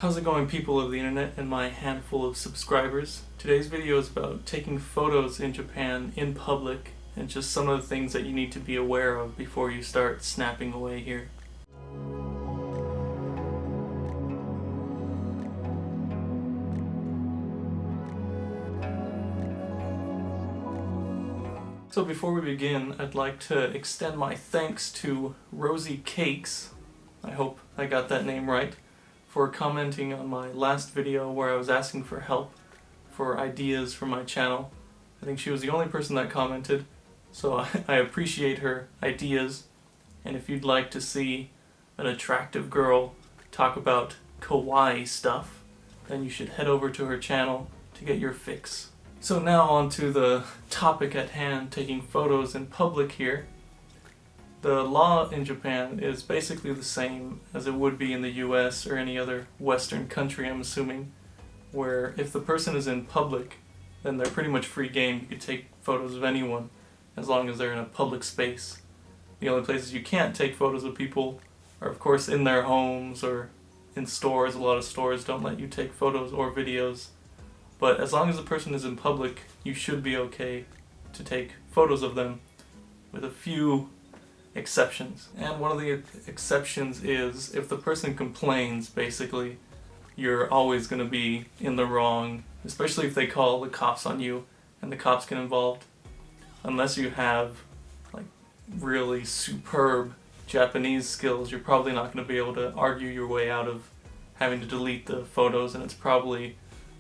How's it going, people of the internet and my handful of subscribers? Today's video is about taking photos in Japan in public and just some of the things that you need to be aware of before you start snapping away here. So before we begin, I'd like to extend my thanks to Rosie Cakes, I hope I got that name right, for commenting on my last video where I was asking for help for ideas for my channel. I think she was the only person that commented, so I appreciate her ideas, and if you'd like to see an attractive girl talk about kawaii stuff, then you should head over to her channel to get your fix. So now on to the topic at hand, taking photos in public here. The law in Japan is basically the same as it would be in the US or any other Western country, I'm assuming, where if the person is in public, then they're pretty much free game. You could take photos of anyone as long as they're in a public space. The only places you can't take photos of people are, of course, in their homes or in stores. A lot of stores don't let you take photos or videos. But as long as the person is in public, you should be okay to take photos of them, with a few exceptions. And one of the exceptions is if the person complains, basically, you're always going to be in the wrong, especially if they call the cops on you and the cops get involved. Unless you have like really superb Japanese skills, you're probably not going to be able to argue your way out of having to delete the photos, and it's probably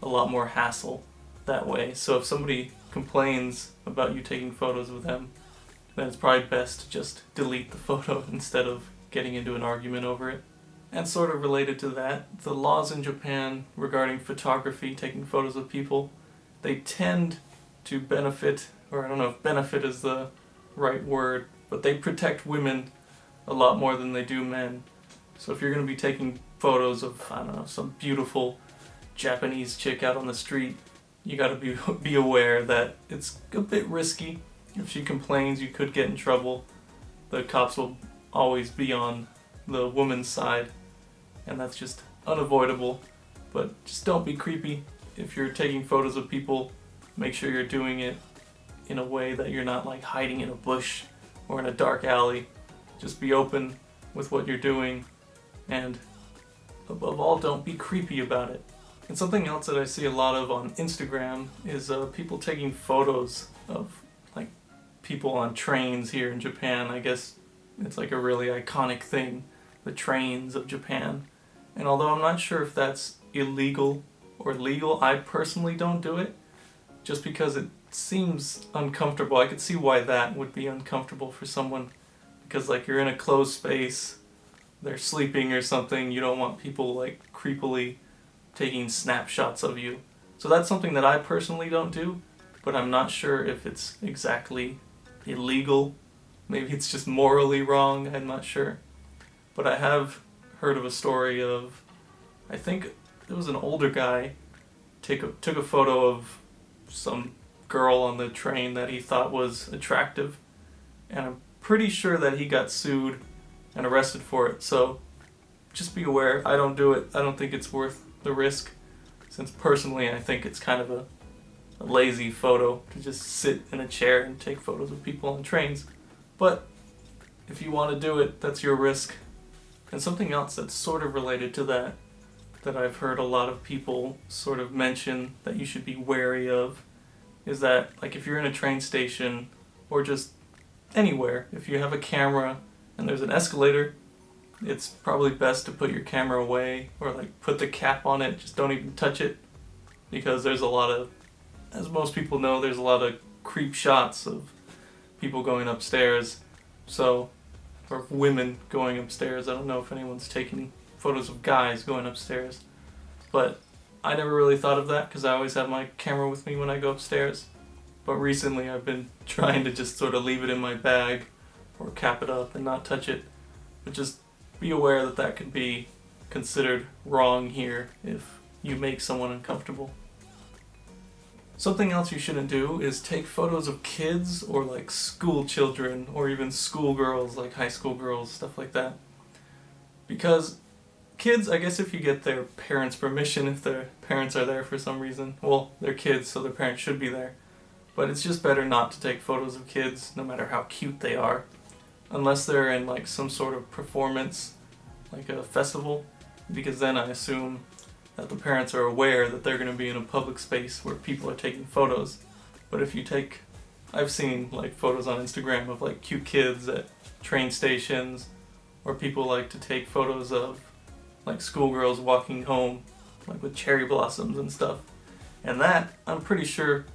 a lot more hassle that way. So if somebody complains about you taking photos with them, then it's probably best to just delete the photo instead of getting into an argument over it. And sort of related to that, the laws in Japan regarding photography, taking photos of people, they tend to benefit, or I don't know if benefit is the right word, but they protect women a lot more than they do men. So if you're going to be taking photos of, I don't know, some beautiful Japanese chick out on the street, you gotta be aware that it's a bit risky. If she complains, you could get in trouble. The cops will always be on the woman's side, and that's just unavoidable. But just don't be creepy. If you're taking photos of people, make sure you're doing it in a way that you're not like hiding in a bush or in a dark alley. Just be open with what you're doing, and above all, don't be creepy about it. And something else that I see a lot of on Instagram is people taking photos of like people on trains here in Japan. I guess it's like a really iconic thing, the trains of Japan. And although I'm not sure if that's illegal or legal, I personally don't do it just because it seems uncomfortable. I could see why that would be uncomfortable for someone, because like you're in a closed space, they're sleeping or something, you don't want people like creepily taking snapshots of you. So that's something that I personally don't do, but I'm not sure if it's exactly illegal. Maybe it's just morally wrong, I'm not sure. But I have heard of a story of, I think it was an older guy, took a photo of some girl on the train that he thought was attractive, and I'm pretty sure that he got sued and arrested for it. So just be aware. I don't do it. I don't think it's worth the risk, since personally I think it's kind of a lazy photo to just sit in a chair and take photos of people on trains. But if you want to do it, that's your risk. And something else that's sort of related to that I've heard a lot of people sort of mention that you should be wary of, is that like if you're in a train station or just anywhere, if you have a camera and there's an escalator, it's probably best to put your camera away or like put the cap on it, just don't even touch it, because there's a lot of, as most people know, there's a lot of creep shots of people going upstairs, so, or women going upstairs. I don't know if anyone's taking photos of guys going upstairs, but I never really thought of that because I always have my camera with me when I go upstairs. But recently I've been trying to just sort of leave it in my bag or cap it up and not touch it, but just be aware that that could be considered wrong here if you make someone uncomfortable. Something else you shouldn't do is take photos of kids or like school children or even schoolgirls, like high school girls, stuff like that. Because Kids, I guess if you get their parents' permission, if their parents are there for some reason. Well, they're kids, so their parents should be there. But it's just better not to take photos of kids, no matter how cute they are. Unless they're in like some sort of performance, like a festival. Because then I assume that the parents are aware that they're going to be in a public space where people are taking photos. But if you take... I've seen like photos on Instagram of like cute kids at train stations, or people like to take photos of like schoolgirls walking home, like with cherry blossoms and stuff. And that, I'm pretty sure,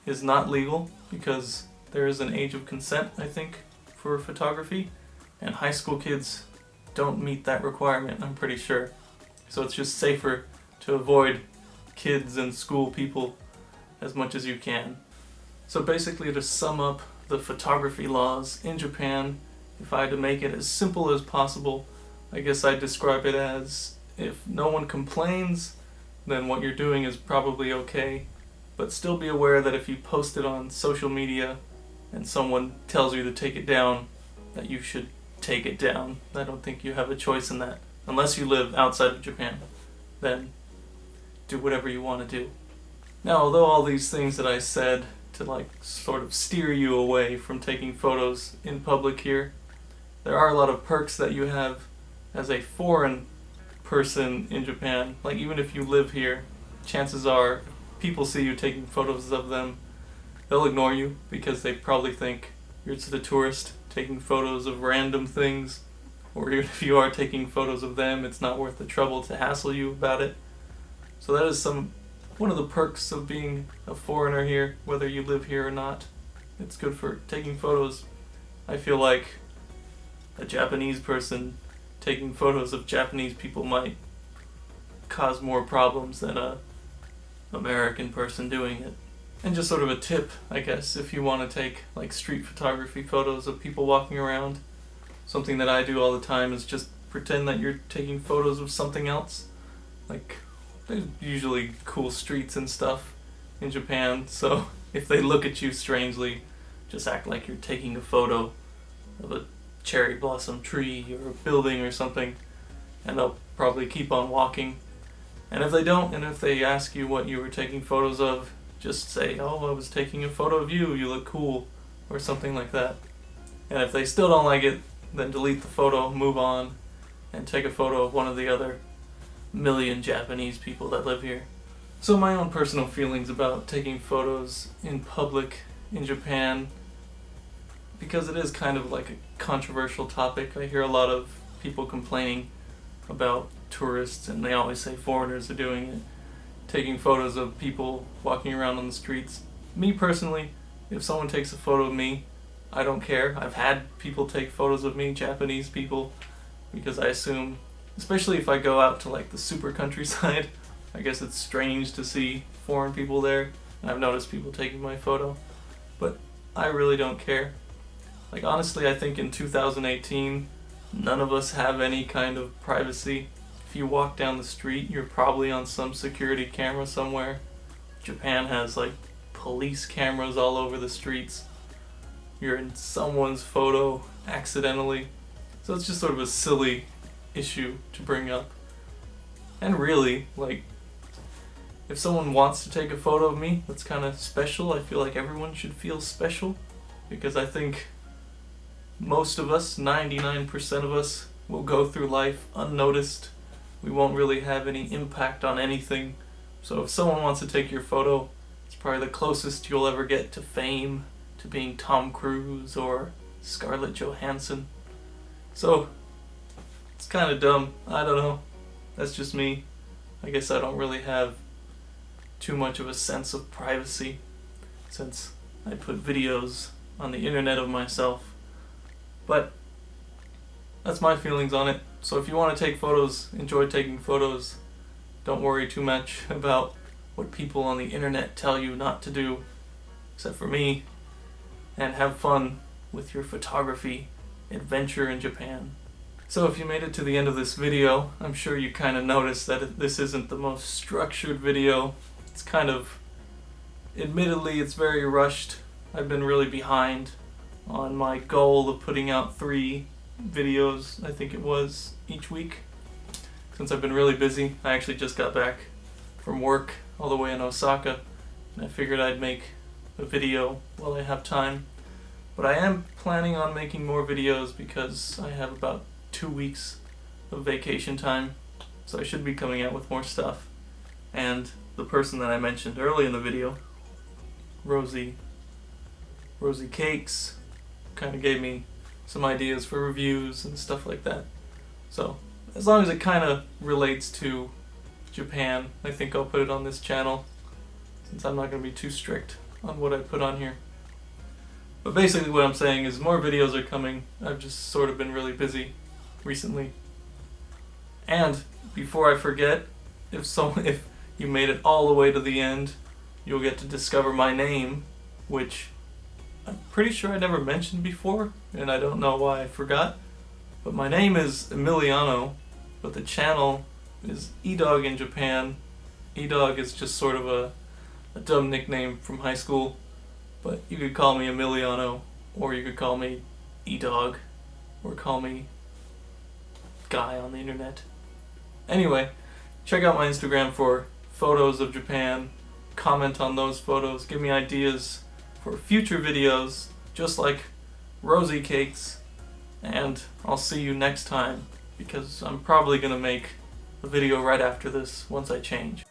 is not legal because there is an age of consent, I think, for photography, and high school kids don't meet that requirement, I'm pretty sure. So it's just safer to avoid kids and school people as much as you can. So basically, to sum up the photography laws in Japan, if I had to make it as simple as possible, I guess I'd describe it as, if no one complains, then what you're doing is probably okay. But still be aware that if you post it on social media and someone tells you to take it down, that you should take it down. I don't think you have a choice in that. Unless you live outside of Japan, then do whatever you want to do. Now, although all these things that I said to like sort of steer you away from taking photos in public here, there are a lot of perks that you have as a foreign person in Japan. Like, even if you live here, chances are people see you taking photos of them, they'll ignore you because they probably think you're just a tourist taking photos of random things, or even if you are taking photos of them, it's not worth the trouble to hassle you about it. So that is one of the perks of being a foreigner here, whether you live here or not. It's good for taking photos. I feel like a Japanese person taking photos of Japanese people might cause more problems than a American person doing it. And just sort of a tip, I guess, if you want to take like street photography photos of people walking around. Something that I do all the time is just pretend that you're taking photos of something else. Like, there's usually cool streets and stuff in Japan, so if they look at you strangely, just act like you're taking a photo of a cherry blossom tree or a building or something, and they'll probably keep on walking. And if they don't, and if they ask you what you were taking photos of, just say, "Oh, I was taking a photo of you, you look cool," or something like that. And if they still don't like it, then delete the photo, move on, and take a photo of one of the other million Japanese people that live here. So my own personal feelings about taking photos in public in Japan, because it is kind of like a controversial topic. I hear a lot of people complaining about tourists, and they always say foreigners are doing it, taking photos of people walking around on the streets. Me personally, if someone takes a photo of me, I don't care. I've had people take photos of me, Japanese people, because I assume, especially if I go out to like the super countryside, I guess it's strange to see foreign people there, and I've noticed people taking my photo, but I really don't care. Like, honestly, I think in 2018, none of us have any kind of privacy. If you walk down the street, you're probably on some security camera somewhere. Japan has like police cameras all over the streets. You're in someone's photo accidentally. So it's just sort of a silly issue to bring up. And really, like, if someone wants to take a photo of me that's kind of special, I feel like everyone should feel special, because I think most of us, 99% of us, will go through life unnoticed. We won't really have any impact on anything. So if someone wants to take your photo, it's probably the closest you'll ever get to fame, to being Tom Cruise or Scarlett Johansson. So it's kind of dumb. I don't know. That's just me. I guess I don't really have too much of a sense of privacy, since I put videos on the internet of myself. But that's my feelings on it. So if you want to take photos, enjoy taking photos. Don't worry too much about what people on the internet tell you not to do, except for me. And have fun with your photography adventure in Japan. So if you made it to the end of this video, I'm sure you kind of noticed that this isn't the most structured video. It's kind of, admittedly, it's very rushed. I've been really behind on my goal of putting out 3 videos, I think it was, each week. since I've been really busy. I actually just got back from work all the way in Osaka, and I figured I'd make a video while I have time. But I am planning on making more videos because I have about 2 weeks of vacation time, so I should be coming out with more stuff. And the person that I mentioned early in the video, Rosie Cakes, kind of gave me some ideas for reviews and stuff like that. So as long as it kind of relates to Japan, I think I'll put it on this channel, since I'm not going to be too strict on what I put on here. But basically what I'm saying is more videos are coming. I've just sort of been really busy recently. And before I forget, if you made it all the way to the end, you'll get to discover my name, which I'm pretty sure I never mentioned before, and I don't know why I forgot. But my name is Emiliano, but the channel is E-Dog in Japan. E-Dog is just sort of a dumb nickname from high school, but you could call me Emiliano, or you could call me E-Dog, or call me Guy on the internet. Anyway, check out my Instagram for photos of Japan, comment on those photos, give me ideas for future videos, just like Rosie Cakes, and I'll see you next time, because I'm probably going to make a video right after this once I change.